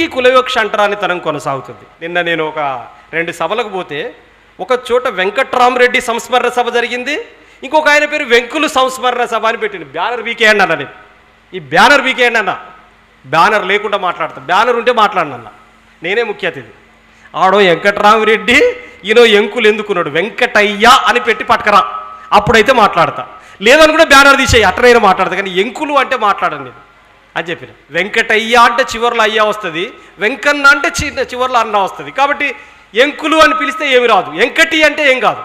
ఇప్పటికీ కులవివక్ష అంటరానితనం కొనసాగుతుంది. నిన్న నేను ఒక 2 సభలకు పోతే ఒక చోట వెంకట్రామరెడ్డి సంస్మరణ సభ జరిగింది, ఇంకొక ఆయన పేరు వెంకులు సంస్మరణ సభ అని పెట్టింది. బ్యానర్ వీకేయండి అన్న, నేను ఈ బ్యానర్ వీకేయండి అన్న, బ్యానర్ లేకుండా మాట్లాడతా, బ్యానర్ ఉంటే మాట్లాడినన్న, నేనే ముఖ్య అతిథి. ఆడో వెంకట్రామరెడ్డి, ఈయనో ఎంకులు ఎందుకున్నాడు, వెంకటయ్య అని పెట్టి పట్టుకరా, అప్పుడైతే మాట్లాడతా, లేదని కూడా బ్యానర్ తీసేయి, అట్లనైనా మాట్లాడతా, కానీ ఎంకులు అంటే మాట్లాడండి నేను అని చెప్పిన. వెంకటయ్య అంటే చివరిలో అయ్యా వస్తుంది, వెంకన్న అంటే చివరిలో అన్న వస్తుంది, కాబట్టి ఎంకులు అని పిలిస్తే ఏమి రాదు, వెంకటి అంటే ఏం కాదు.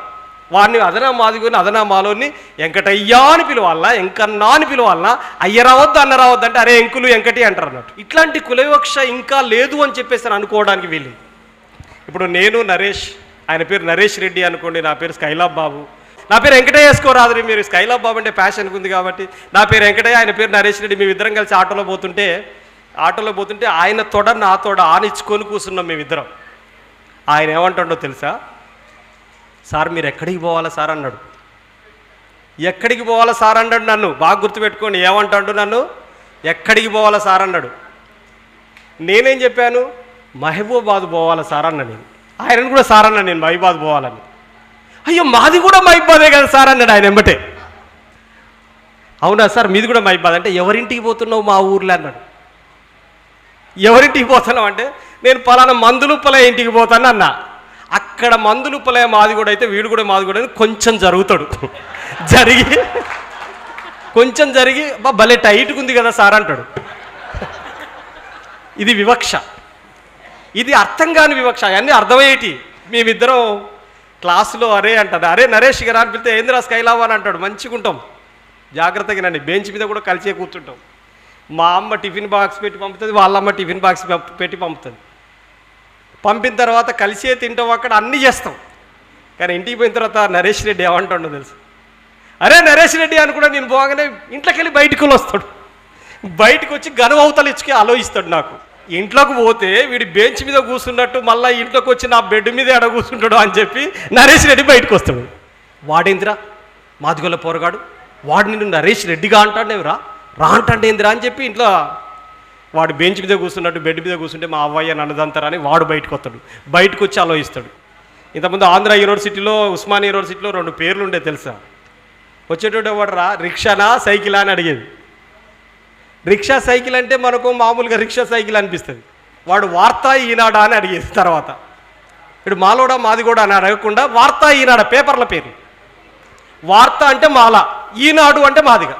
వాడిని అదనా మాదిగోని అదనా మాలోని వెంకటయ్యా అని పిలవాలన్నా, వెంకన్నా అని పిలవాలన్నా, అయ్య రావద్దు అన్న రావద్దు అంటే అరే ఎంకులు వెంకటి అంటారు అన్నట్టు. ఇట్లాంటి కులవివక్ష ఇంకా లేదు అని చెప్పేసి అనుకోవడానికి వీల్లేదు. ఇప్పుడు నేను నరేష్, ఆయన పేరు నరేష్ రెడ్డి అనుకోండి, నా పేరు స్కైలాబ్ బాబు, నా పేరు వెంకటయ్య వేసుకోరాదు, మీరు స్కైలాబ్ బాబు అంటే ప్యాషన్కి ఉంది కాబట్టి నా పేరు వెంకటయ్య, ఆయన పేరు నరేష్ రెడ్డి. మేమిద్దరం కలిసి ఆటోలో పోతుంటే ఆయన తొడ నా తొడ ఆనిచ్చుకొని కూర్చున్నాం మేమిద్దరం. ఆయన ఏమంటాడో తెలుసా, సార్ మీరు ఎక్కడికి పోవాలా సార్ అన్నాడు. ఎక్కడికి పోవాలా సార్ అన్నాడు, నన్ను బాగా గుర్తుపెట్టుకోండి, ఏమంటాడు నన్ను, ఎక్కడికి పోవాలా సార్ అన్నాడు. నేనేం చెప్పాను, మహబూబాబాద్ పోవాలా సార్ అన్నా నేను. ఆయనను కూడా సార్ అన్నా నేను మహబూబాబాద్ పోవాలని. అయ్యో మాది కూడా మహబూబాదే కదా సార్ అన్నాడు ఆయన ఎంబటే. అవునా సార్ మీది కూడా మహబూబాద్ అంటే, ఎవరింటికి పోతున్నావు మా ఊర్లో అన్నాడు. ఎవరింటికి పోతున్నావు అంటే, నేను పలానా మందులుప్పలే ఇంటికి పోతాను అన్నా. అక్కడ మందులుప్పలే మాది కూడా అయితే వీడు కూడా మాది కూడా కొంచెం జరుగుతాడు, కొంచెం జరిగి భలే టైట్గా ఉంది కదా సార్ అంటాడు. ఇది వివక్ష, ఇది అర్థం కాని వివక్ష. అవన్నీ అర్థమయ్యేటి. మేమిద్దరం క్లాసులో అరే అంటాడు, అరే నరేష్ గారు అని పిలితే ఏంద్రా స్కైలాబ్ అని అంటాడు. మంచిగా ఉంటాం, జాగ్రత్తగా నండి, బెంచ్ మీద కూడా కలిసే కూర్చుంటాం. మా అమ్మ టిఫిన్ బాక్స్ పెట్టి పంపుతుంది, వాళ్ళ అమ్మ టిఫిన్ బాక్స్ పెట్టి పంపుతుంది. పంపిన తర్వాత కలిసే తింటాం, అక్కడ అన్నీ చేస్తాం. కానీ ఇంటికి పోయిన తర్వాత నరేష్ రెడ్డి ఏమంటాడో తెలుసు, అరే నరేష్ రెడ్డి అని కూడా నేను పోగానే ఇంట్లోకి వెళ్ళి బయటకు వస్తాడు. బయటకు వచ్చి గనువు అవతలు ఇచ్చుకి ఆలోచిస్తాడు. నాకు ఇంట్లోకి పోతే వీడి బెంచ్ మీద కూర్చున్నట్టు మళ్ళీ ఇంట్లోకి వచ్చి నా బెడ్ మీద ఎడ కూర్చుంటాడు అని చెప్పి నరేష్ రెడ్డి బయటకు వస్తాడు. వాడేందిరా మాదిగొల్ల పోరగాడు, వాడు నిన్ను నరేష్ రెడ్డిగా అంటాడేమిరా, రా అంటాడు ఏందిరా అని చెప్పి ఇంట్లో వాడు బెంచ్ మీద కూర్చున్నట్టు బెడ్ మీద కూర్చుంటే మా అవ్వయ్య నన్నదంతారని వాడు బయటకు వస్తాడు. బయటకు వచ్చి ఆలోచిస్తాడు. ఇంతకుముందు ఆంధ్ర యూనివర్సిటీలో ఉస్మానియా యూనివర్సిటీలో 2 పేర్లు ఉండే తెలుసా. వచ్చేటోడు ఎవడరా, రిక్షానా సైకిలా అని అడిగేది. రిక్షా సైకిల్ అంటే మనకు మామూలుగా రిక్షా సైకిల్ అనిపిస్తుంది. వాడు వార్తా ఈనాడా అని అడిగేది. తర్వాత ఇప్పుడు మాలోడా మాది కూడా అని అడగకుండా వార్తా ఈనాడ పేపర్ల పేరు. వార్త అంటే మాల, ఈనాడు అంటే మాదిగా,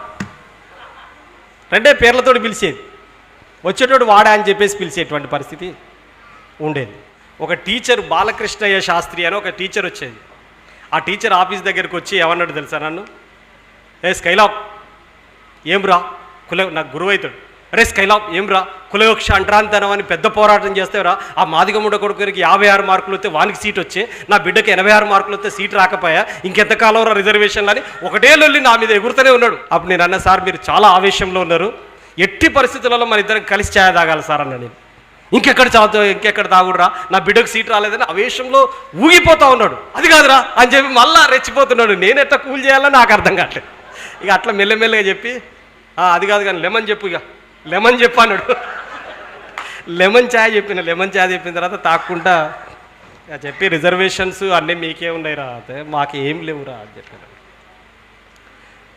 2 పేర్లతో పిలిచేది. వచ్చేటోడు వాడా అని చెప్పేసి పిలిచేటువంటి పరిస్థితి ఉండేది. ఒక టీచర్ బాలకృష్ణయ్య శాస్త్రి అని ఒక టీచర్ వచ్చేది. ఆ టీచర్ ఆఫీస్ దగ్గరికి వచ్చి ఏమన్నాడు తెలుసా నన్ను, ఏ స్కైలాబ్ ఏం రా నాకు గురువు అవుతాడు, అరే స్కైలాబ్ ఏం రా కులవివక్ష అంటరానితనం అని పెద్ద పోరాటం చేస్తేవరా, ఆ మాదిగముండ కొడుకురికి 56 మార్కులు వస్తే వానికి సీట్ వచ్చే, నా బిడ్డకి 86 మార్కులు వస్తే సీట్ రాకపోయా, ఇంకెంతకాలం రా రిజర్వేషన్లు అని ఒకటే లొల్లి నా మీద ఎగురుతూనే ఉన్నాడు. అప్పుడు నేను అన్న, సార్ మీరు చాలా ఆవేశంలో ఉన్నారు, ఎట్టి పరిస్థితులలో మన ఇద్దరం కలిసి ఛాయ తాగాలి సార్ అన్న. నేను ఇంకెక్కడ తాగుడురా, నా బిడ్డకు సీట్ రాలేదని ఆవేశంలో ఊగిపోతా ఉన్నాడు. అది కాదురా అని చెప్పి మళ్ళా రెచ్చిపోతున్నాడు. నేను ఎట్లా కూల్ చేయాలో నాకు అర్థం కావట్లేదు. ఇక అట్లా మెల్లమెల్లగా చెప్పి, అది కాదు కానీ లెమన్ చెప్పు, ఇక లెమన్ చెప్పు అన్నాడు. లెమన్ ఛాయ్ చెప్పిన తర్వాత తాక్కుంటా చెప్పి, రిజర్వేషన్స్ అన్నీ మీకే ఉన్నాయి రా, అదే మాకు ఏం లేవురా అని చెప్పాను.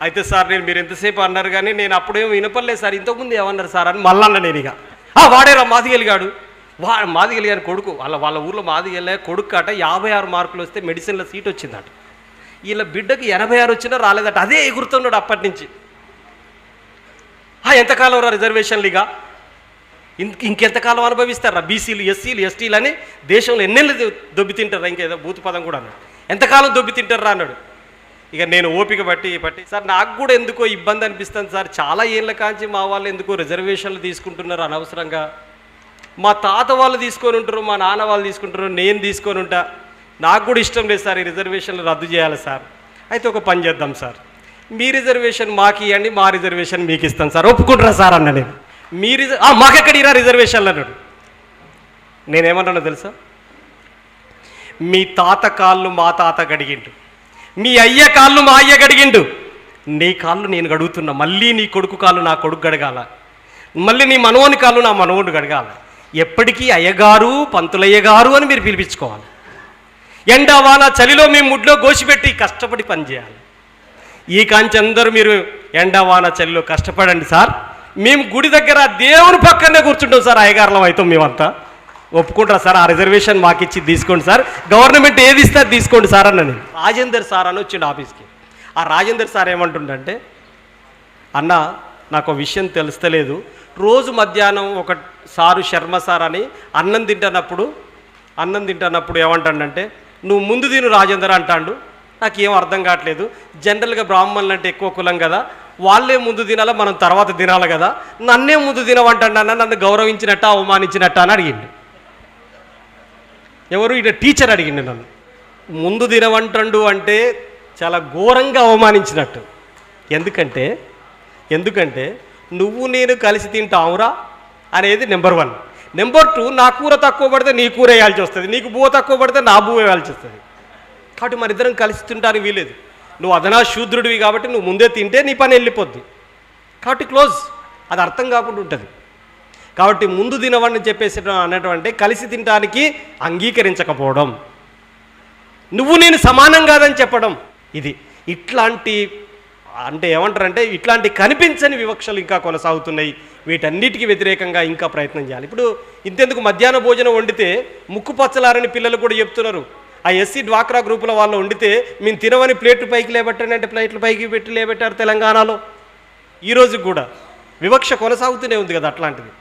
అయితే సార్ మీరు ఎంతసేపు అన్నారు కానీ నేను అప్పుడేమో వినపడలేదు సార్, ఇంతకుముందు ఏమన్నారు సార్ అని మళ్ళీ అన్న. నేను ఇక వాడేరా మాదిగలిగాడు, మాదిగలిగాని కొడుకు, వాళ్ళ ఊర్లో మాదిగలే కొడుకు అట 56 మార్కులు వస్తే మెడిసిన్లో సీట్ వచ్చిందట. వీళ్ళ బిడ్డకి 86 వచ్చినా రాలేదట. అదే ఎగురుతున్నాడు అప్పటి నుంచి. ఎంతకాలం రా రిజర్వేషన్లు, ఇక ఇంకెంతకాలం అనుభవిస్తారా బీసీలు ఎస్సీలు ఎస్టీలు అని దేశంలో ఎన్నెళ్ళు దొబ్బి తింటారా, ఇంకేదో భూత పదం కూడా అన్నాడు, ఎంతకాలం దొబ్బి తింటారా అన్నాడు. ఇక నేను ఓపిక పట్టి సార్ నాకు కూడా ఎందుకో ఇబ్బంది అనిపిస్తుంది సార్, చాలా ఏళ్ళ కాంచి మా వాళ్ళు ఎందుకో రిజర్వేషన్లు తీసుకుంటున్నారు అనవసరంగా, మా తాత వాళ్ళు తీసుకొని ఉంటారు, మా నాన్న వాళ్ళు తీసుకుంటారు, నేను తీసుకొని ఉంటా, నాకు కూడా ఇష్టం లేదు సార్ ఈ రిజర్వేషన్లు రద్దు చేయాలి సార్. అయితే ఒక పని చేద్దాం సార్, మీ రిజర్వేషన్ మాకు ఇవ్వండి, మా రిజర్వేషన్ మీకు ఇస్తాను సార్, ఒప్పుకుంటారా సార్ అన్న. నేను మీ మాకెక్కడిరా రిజర్వేషన్లు అన్నాడు. నేనేమన్నానో తెలుసా, మీ తాత కాళ్ళు మా తాత గడిగిండు, మీ అయ్య కాళ్ళు మా అయ్య గడిగిండు, నీ కాళ్ళు నేను గడుగుతున్నా, మళ్ళీ నీ కొడుకు కాళ్ళు నా కొడుకు గడగాల, మళ్ళీ నీ మనవని కాళ్ళు నా మనవడు గడగాల. ఎప్పటికీ అయ్యగారు పంతులయ్య గారు అని మీరు పిలిపించుకోవాలి. ఎండ వాన చలిలో మీ ముడ్లో గోసిపెట్టి కష్టపడి పనిచేయాలి. ఈ కాంచి అందరూ మీరు ఎండ వాన చలిలో కష్టపడండి సార్, మేము గుడి దగ్గర దేవుని పక్కనే కూర్చుంటాం సార్, అయ్యగారులం అవుతాం మేమంతా. ఒప్పుకుంటారా సార్? ఆ రిజర్వేషన్ మాకు ఇచ్చి తీసుకోండి సార్, గవర్నమెంట్ ఏది ఇస్తే అది తీసుకోండి సార్ అన్నాను. రాజేందర్ సార్ అని వచ్చిండు ఆఫీస్కి. ఆ రాజేందర్ సార్ ఏమంటుండంటే, అన్న నాకు విషయం తెలుస్తలేదు, రోజు మధ్యాహ్నం ఒక సారు శర్మ సార్ అని అన్నం తింటున్నప్పుడు ఏమంటాడంటే, నువ్వు ముందు తిను రాజేందర్ అంటాడు. నాకు ఏం అర్థం కావట్లేదు, జనరల్గా బ్రాహ్మణులు అంటే ఎక్కువ కులం కదా, వాళ్ళే ముందు తినాలా మనం తర్వాత తినాలి కదా, నన్నే ముందు తినవంటాడన్న, నన్ను గౌరవించినట్ట అవమానించినట్ట అని అడిగిండు. ఎవరు? ఇక టీచర్ అడిగిండు నన్ను. ముందు తినవంటాడు అంటే చాలా ఘోరంగా అవమానించినట్టు. ఎందుకంటే నువ్వు నేను కలిసి తింటావురా అనేది నెంబర్ 1. నెంబర్ 2, నా కూర తక్కువ పడితే నీ కూర వేయాల్సి వస్తుంది, నీకు బువ్వ తక్కువ పడితే నా బువ్వ వేయాల్సి వస్తుంది. కాబట్టి మన ఇద్దరం కలిసి తింటానికి వీలేదు. నువ్వు అదనా శూద్రుడివి కాబట్టి నువ్వు ముందే తింటే నీ పని వెళ్ళిపోద్ది. కాబట్టి క్లోజ్. అది అర్థం కాకుండా ఉంటుంది. కాబట్టి ముందు తినవని చెప్పేసి అన్నటువంటి కలిసి తినడానికి అంగీకరించకపోవడం, నువ్వు నేను సమానం కాదని చెప్పడం, ఇది ఇట్లాంటి అంటే ఏమంటారంటే ఇట్లాంటి కనిపించని వివక్షలు ఇంకా కొనసాగుతున్నాయి. వీటన్నిటికీ వ్యతిరేకంగా ఇంకా ప్రయత్నం చేయాలి. ఇప్పుడు ఇంతెందుకు, మధ్యాహ్న భోజనం వండితే ముక్కు పచ్చలారని పిల్లలు కూడా చెప్తున్నారు. ఆ ఎస్సీ డ్వాక్రా గ్రూపుల వాళ్ళు వండితే మేము తినవని ప్లేట్లు పైకి లేబెట్టండి అంటే ప్లేట్లు పైకి పెట్టి లేబెట్టారు తెలంగాణలో. ఈరోజు కూడా వివక్ష కొనసాగుతూనే ఉంది కదా అట్లాంటిది.